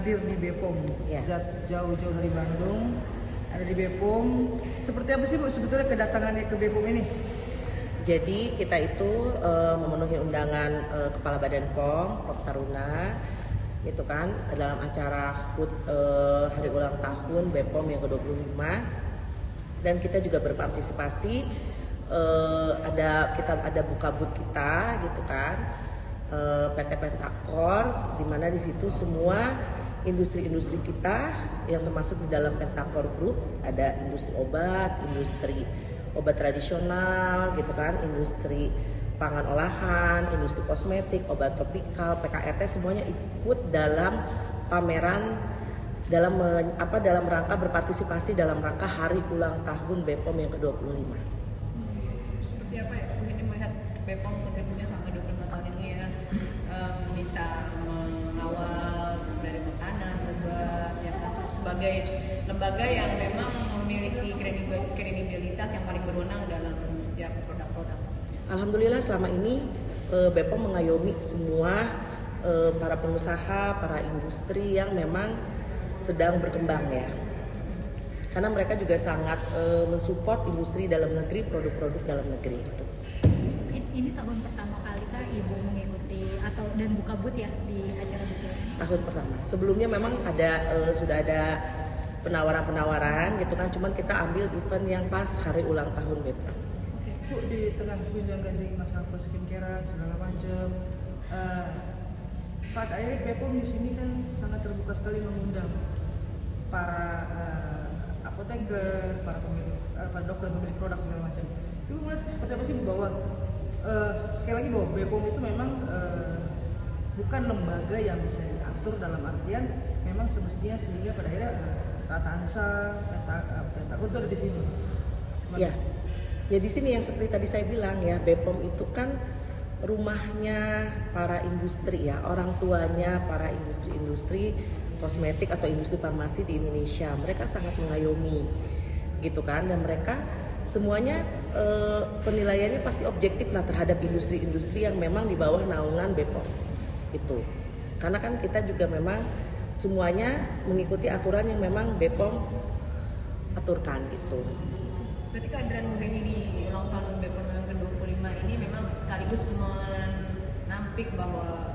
hadir di BPOM, jauh-jauh dari Bandung, ada di BPOM. Seperti apa sih Bu sebetulnya kedatangannya ke BPOM ini? Jadi kita itu memenuhi undangan Kepala Badan POM, Prof. Taruna, itu kan dalam acara HUT hari ulang tahun BPOM yang ke-25, dan kita juga berpartisipasi. Ada buka booth kita gitu kan, PT Pentakor, di mana di situ semua industri-industri kita yang termasuk di dalam Pentakor Group, ada industri obat tradisional gitu kan, industri pangan olahan, industri kosmetik, obat topikal, PKRT, semuanya ikut dalam pameran dalam rangka berpartisipasi dalam rangka hari ulang tahun BPOM yang ke-25. Seperti apa ya, ini melihat BPOM kontribusinya selama 25 tahun ini ya, bisa mengawal dari makanan, obat, ya kan, sebagai lembaga yang memang memiliki kredibilitas yang paling berwenang dalam setiap produk-produk. Alhamdulillah selama ini BPOM mengayomi semua para pengusaha, para industri yang memang sedang berkembang ya. Karena mereka juga sangat mensupport industri dalam negeri, produk-produk dalam negeri itu. Ini tahun pertama kali kah Ibu mengikuti dan buka booth ya di acara itu? Tahun pertama. Sebelumnya memang sudah ada penawaran-penawaran gitu kan, cuman kita ambil event yang pas hari ulang tahun BPOM. Bu, di tengah gunjang-ganjing masalah skincare segala macam, pada akhirnya BPOM di sini kan sangat terbuka sekali mengundang para apoteker, para pemilik, para dokter pemilik produk segala macam. Ibu melihat seperti apa sih bahwa sekali lagi bahwa BPOM itu memang bukan lembaga yang bisa diatur dalam artian memang semestinya, sehingga pada akhirnya Rata Ansa, Pentakor itu ada di sini. Ya, ya di sini yang seperti tadi saya bilang ya, BPOM itu kan rumahnya para industri ya, orang tuanya para industri-industri kosmetik atau industri farmasi di Indonesia. Mereka sangat mengayomi gitu kan, dan mereka semuanya penilaiannya pasti objektif lah terhadap industri-industri yang memang di bawah naungan BPOM itu. Karena kan kita juga memang semuanya mengikuti aturan yang memang BPOM aturkan gitu. Berarti kehadiran Bu Heni di ulang tahun BPOM yang ke-25 ini memang sekaligus menampik bahwa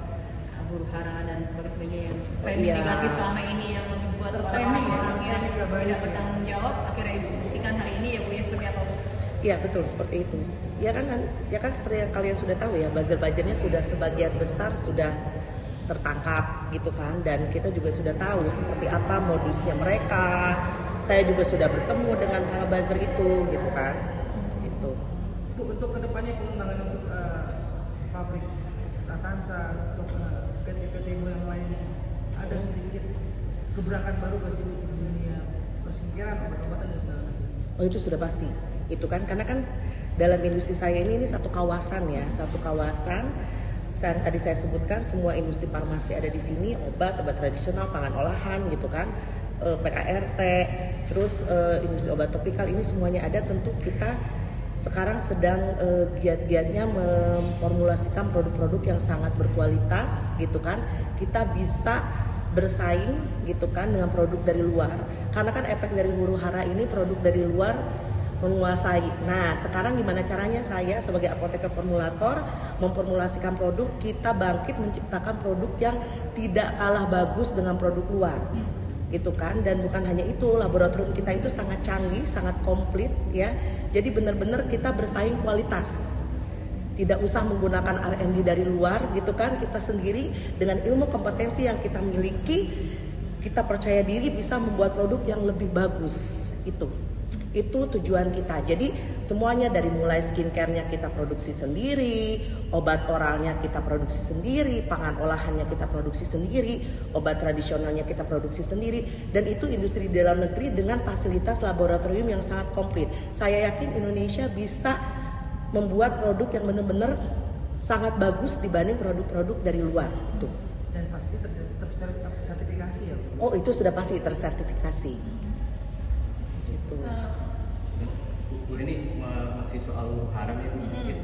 huru-hara dan sebagainya yang framing negatif selama ini yang membuat orang-orang yang tidak bertanggung jawab, akhirnya Ibu buktikan hari ini ya Bu ya, seperti apa Bu? Iya betul, seperti itu. Ya kan seperti yang kalian sudah tahu ya, buzzer-buzzernya sudah sebagian besar sudah tertangkap gitu kan, dan kita juga sudah tahu seperti apa modusnya mereka. Saya juga sudah bertemu dengan para buzzer itu gitu kan. Gitu. Bu, untuk kedepannya pengembangan untuk pabrik Ratansa, untuk PT-PT yang lain, ada sedikit gebrakan baru ke sini di dunia persingkiran, obat-obatan dan segala macam. Oh itu sudah pasti. Itu kan karena kan dalam industri saya ini satu kawasan ya, satu kawasan. Dan tadi saya sebutkan semua industri farmasi ada di sini, obat tradisional, pangan olahan gitu kan, PKRT, terus industri obat topikal, ini semuanya ada. Tentu kita sekarang sedang giat-giatnya memformulasikan produk-produk yang sangat berkualitas gitu kan. Kita bisa bersaing gitu kan dengan produk dari luar. Karena kan efek dari huru-hara ini produk dari luar menguasai. Nah, sekarang gimana caranya saya sebagai apoteker formulator memformulasikan produk, kita bangkit menciptakan produk yang tidak kalah bagus dengan produk luar. Gitu kan, dan bukan hanya itu, laboratorium kita itu sangat canggih, sangat komplit ya. Jadi benar-benar kita bersaing kualitas. Tidak usah menggunakan R&D dari luar gitu kan, kita sendiri dengan ilmu kompetensi yang kita miliki, kita percaya diri bisa membuat produk yang lebih bagus. Itu tujuan kita. Jadi semuanya dari mulai skincare-nya kita produksi sendiri, obat oralnya kita produksi sendiri, pangan olahannya kita produksi sendiri, obat tradisionalnya kita produksi sendiri, dan itu industri di dalam negeri dengan fasilitas laboratorium yang sangat komplit. Saya yakin Indonesia bisa membuat produk yang benar-benar sangat bagus dibanding produk-produk dari luar itu. Dan pasti tersertifikasi ya? Oh itu sudah pasti tersertifikasi. Gitu. Bu ini masih soal huru-hara ya Bu, mungkin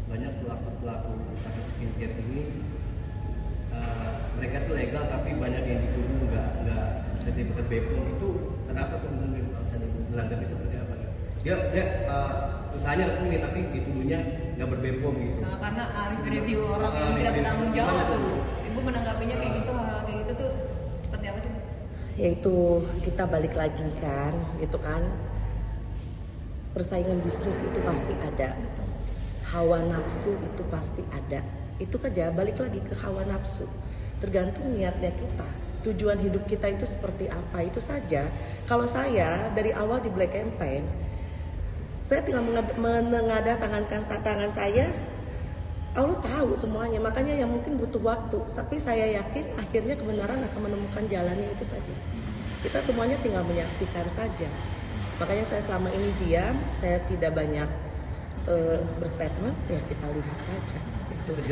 banyak pelaku-pelaku usaha skincare ini mereka tuh legal tapi banyak yang dituduh nggak sertifikat BPOM, itu kenapa tuh mungkin alasan itu melanggapi seperti apa gitu? Dia usahanya resmi nih, tapi dituduhnya nggak ber-BPOM gitu. Nah, karena review orang yang tidak bertanggung jawab tuh. Ibu menanggapinya kayak gitu, hal kayak gitu tuh seperti apa sih? Yaitu kita balik lagi kan, gitu kan. Persaingan bisnis itu pasti ada. Hawa nafsu itu pasti ada. Itu aja, balik lagi ke hawa nafsu. Tergantung niatnya kita. Tujuan hidup kita itu seperti apa, itu saja. Kalau saya dari awal di Black Campaign, saya tinggal menengadah tangan saya, Allah tahu semuanya. Makanya yang mungkin butuh waktu, tapi saya yakin akhirnya kebenaran akan menemukan jalannya, itu saja. Kita semuanya tinggal menyaksikan saja. Makanya saya selama ini diam, saya tidak banyak berstatement, ya kita lihat saja.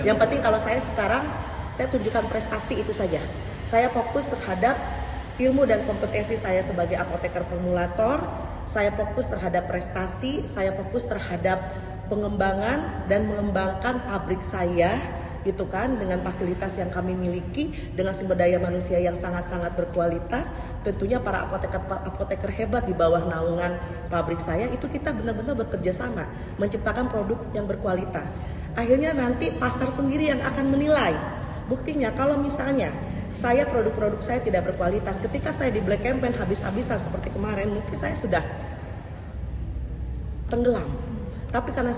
Yang penting kalau saya sekarang, saya tunjukkan prestasi, itu saja. Saya fokus terhadap ilmu dan kompetensi saya sebagai apoteker formulator. Saya fokus terhadap prestasi, saya fokus terhadap pengembangan dan mengembangkan pabrik saya, gitu kan, dengan fasilitas yang kami miliki, dengan sumber daya manusia yang sangat-sangat berkualitas. Tentunya para apoteker hebat di bawah naungan pabrik saya, itu kita benar-benar bekerja sama menciptakan produk yang berkualitas. Akhirnya nanti pasar sendiri yang akan menilai. Buktinya kalau misalnya produk-produk saya tidak berkualitas, ketika saya di Black Campaign habis-habisan seperti kemarin, mungkin saya sudah tenggelam. Tapi karena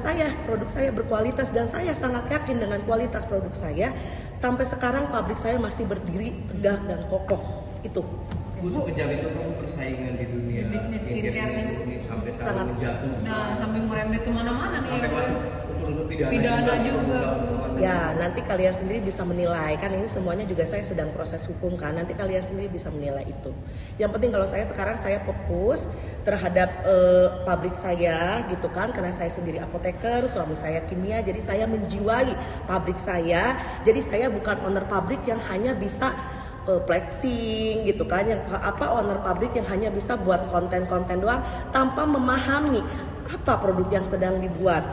produk saya berkualitas dan saya sangat yakin dengan kualitas produk saya, sampai sekarang pabrik saya masih berdiri tegak dan kokoh. Itu. Bu, sekejap itu kamu persaingan di dunia bisnis skincare ini sampai sangat menjatuh. Nah, sampai merembet kemana-mana nih. Sampai masuk unsur-unsur Pidana juga. Ya, nanti kalian sendiri bisa menilai. Kan ini semuanya juga saya sedang proses hukum kan. Nanti kalian sendiri bisa menilai itu. Yang penting kalau saya sekarang saya fokus terhadap pabrik saya, gitu kan. Karena saya sendiri apoteker, suami saya kimia, jadi saya menjiwai pabrik saya. Jadi saya bukan owner pabrik yang hanya bisa flexing, gitu kan, yang owner pabrik yang hanya bisa buat konten-konten doang tanpa memahami apa produk yang sedang dibuat,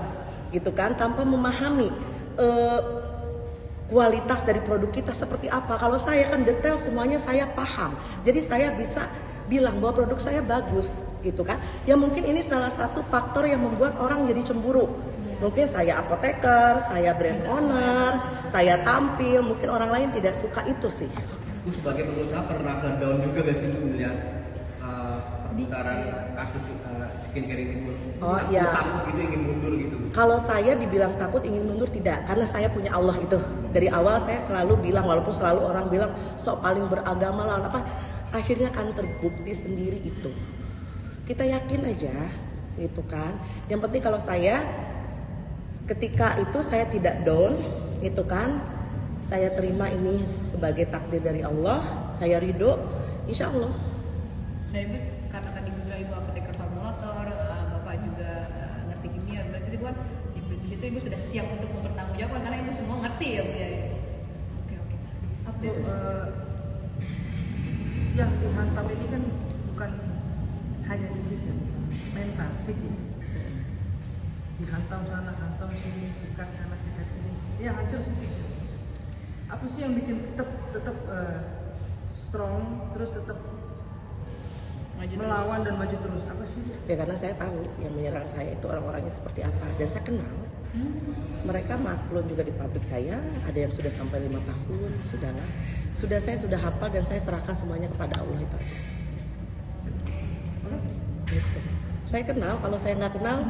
gitu kan, tanpa memahami kualitas dari produk kita seperti apa. Kalau saya kan detail semuanya saya paham, jadi saya bisa bilang bahwa produk saya bagus, gitu kan. Ya mungkin ini salah satu faktor yang membuat orang jadi cemburu. Mungkin saya apoteker, saya brand owner, saya tampil, mungkin orang lain tidak suka, itu sih. Bu, sebagai pengusaha pernah down juga gak sih Bu melihat perputaran kasus skincare ini Bu? Oh iya. Takut gitu, ingin mundur gitu. Kalau saya dibilang takut ingin mundur, tidak, karena saya punya Allah itu. Dari awal saya selalu bilang, walaupun selalu orang bilang sok paling beragama lah apa, akhirnya kan terbukti sendiri itu. Kita yakin aja, gitu kan. Yang penting kalau saya ketika itu saya tidak down, gitu kan. Saya terima ini sebagai takdir dari Allah, saya ridho, insya Allah. Nah itu karena tadi juga ibu apoteker formulator, bapak juga ngerti kimia, berarti ibu kan di situ ibu sudah siap untuk mempertanggungjawabkan karena ibu semua ngerti ya Bu ya. Oke. Update. Yang dihantam ini kan bukan hanya bisnis ya, mental, psikis. Dihantam sana, hantam sini, sikat sana, sikat sini, ya hancur psikis. Apa sih yang bikin tetap strong, terus tetap melawan dan maju terus? Apa sih? Ya karena saya tahu yang menyerang saya itu orang-orangnya seperti apa, dan saya kenal. Mereka maklum juga di pabrik saya, ada yang sudah sampai 5 tahun, saya sudah hafal dan saya serahkan semuanya kepada Allah, itu aja. Gitu. Saya kenal, kalau saya nggak kenal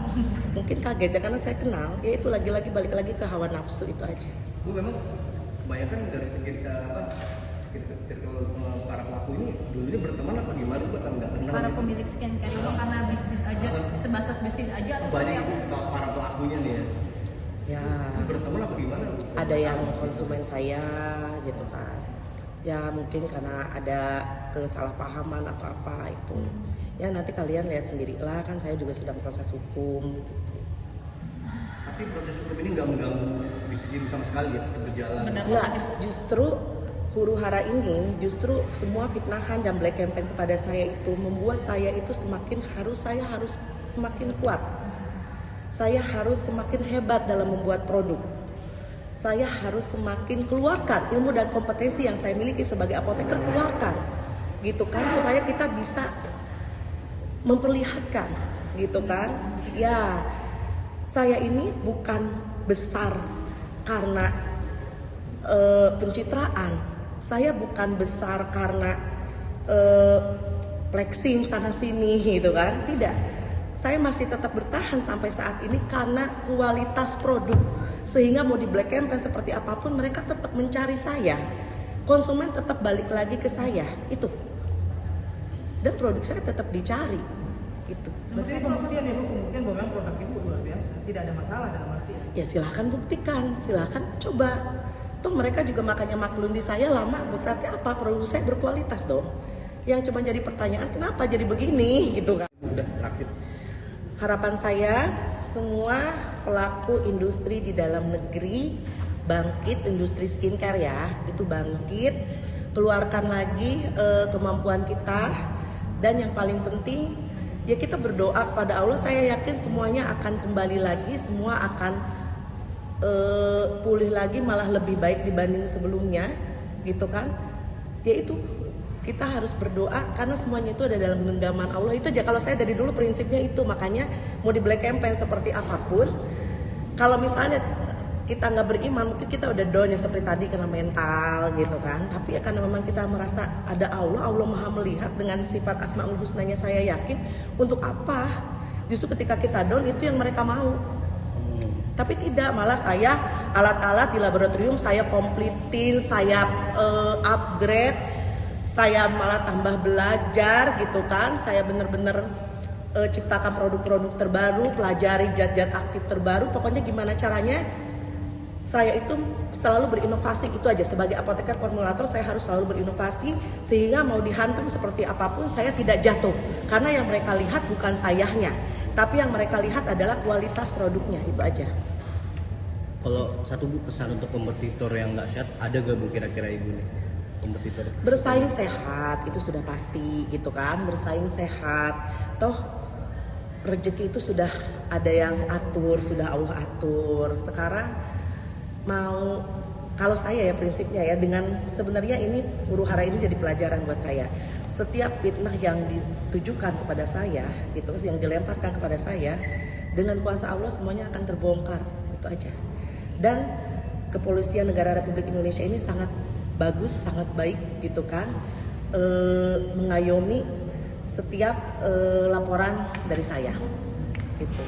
mungkin kaget ya, karena saya kenal. Ya itu lagi-lagi balik lagi ke hawa nafsu, itu aja. Bu, memang kebanyakan dari circle para pelaku ini dulunya berteman apa gimana, bahkan nggak kenal? Para gitu? pemilik skincare itu karena bisnis aja, sebatas bisnis aja atau Banyak seperti apa? para pelakunya nih ya. Ya Berteman apa gimana? ada yang konsumen saya, gitu kan. Ya mungkin karena ada kesalahpahaman atau apa itu. Ya nanti kalian lihat sendirilah, kan saya juga sedang proses hukum, gitu. Tapi proses hukum ini nggak mengganggu bisnis ibu sama sekali ya, tetap berjalan. Benar. Enggak, justru huru hara ini, justru semua fitnahan dan black campaign kepada saya itu membuat saya itu saya harus semakin kuat. Saya harus semakin hebat dalam membuat produk. saya harus semakin keluarkan ilmu dan kompetensi yang saya miliki sebagai apoteker, keluarkan gitu kan, supaya kita bisa memperlihatkan gitu kan. Ya, saya ini bukan besar karena pencitraan, saya bukan besar karena flexing sana sini gitu kan, tidak. Saya masih tetap bertahan sampai saat ini karena kualitas produk, sehingga mau di black campaign seperti apapun mereka tetap mencari saya, konsumen tetap balik lagi ke saya itu, dan produk saya tetap dicari gitu. Berarti pembuktian ya Bu, pembuktian bahwa memang produk Ibu luar biasa, tidak ada masalah dalam artian. Ya silahkan buktikan, silahkan coba. Toh mereka juga makanya maklum di saya lama, berarti apa, produk saya berkualitas dong. Yang cuma jadi pertanyaan kenapa jadi begini gitu kan. Udah terakhir. Harapan saya semua pelaku industri di dalam negeri bangkit, industri skincare ya, itu bangkit, keluarkan lagi kemampuan kita, dan yang paling penting ya kita berdoa kepada Allah. Saya yakin semuanya akan kembali lagi, semua akan pulih lagi, malah lebih baik dibanding sebelumnya gitu kan. Yaitu kita harus berdoa karena semuanya itu ada dalam genggaman Allah. Itu aja, kalau saya dari dulu prinsipnya itu. Makanya mau di black campaign seperti apapun, kalau misalnya kita nggak beriman, mungkin kita udah down yang seperti tadi kena mental gitu kan. Tapi ya karena memang kita merasa ada Allah, Allah maha melihat dengan sifat asmaul husnanya, saya yakin untuk apa justru ketika kita down itu yang mereka mau. Tapi tidak, malah saya alat-alat di laboratorium saya kompletin, saya upgrade, saya malah tambah belajar gitu kan. Saya bener-bener ciptakan produk-produk terbaru, pelajari zat-zat aktif terbaru. Pokoknya gimana caranya saya itu selalu berinovasi, itu aja. Sebagai apoteker formulator saya harus selalu berinovasi, sehingga mau dihantam seperti apapun saya tidak jatuh. Karena yang mereka lihat bukan sayanya, tapi yang mereka lihat adalah kualitas produknya, itu aja. Kalau satu Bu, pesan untuk kompetitor yang nggak sehat, ada gak Bu kira-kira Ibu nih? Kompetitor Bersaing sehat itu sudah pasti gitu kan, bersaing sehat. Toh rezeki itu sudah ada yang atur, sudah Allah atur. Sekarang mau, kalau saya ya prinsipnya ya, dengan sebenarnya ini huru-hara ini jadi pelajaran buat saya. Setiap fitnah yang ditujukan kepada saya gitu, yang dilemparkan kepada saya, dengan kuasa Allah semuanya akan terbongkar, itu aja. Dan kepolisian negara Republik Indonesia ini sangat bagus, sangat baik gitu kan, mengayomi setiap laporan dari saya gitu.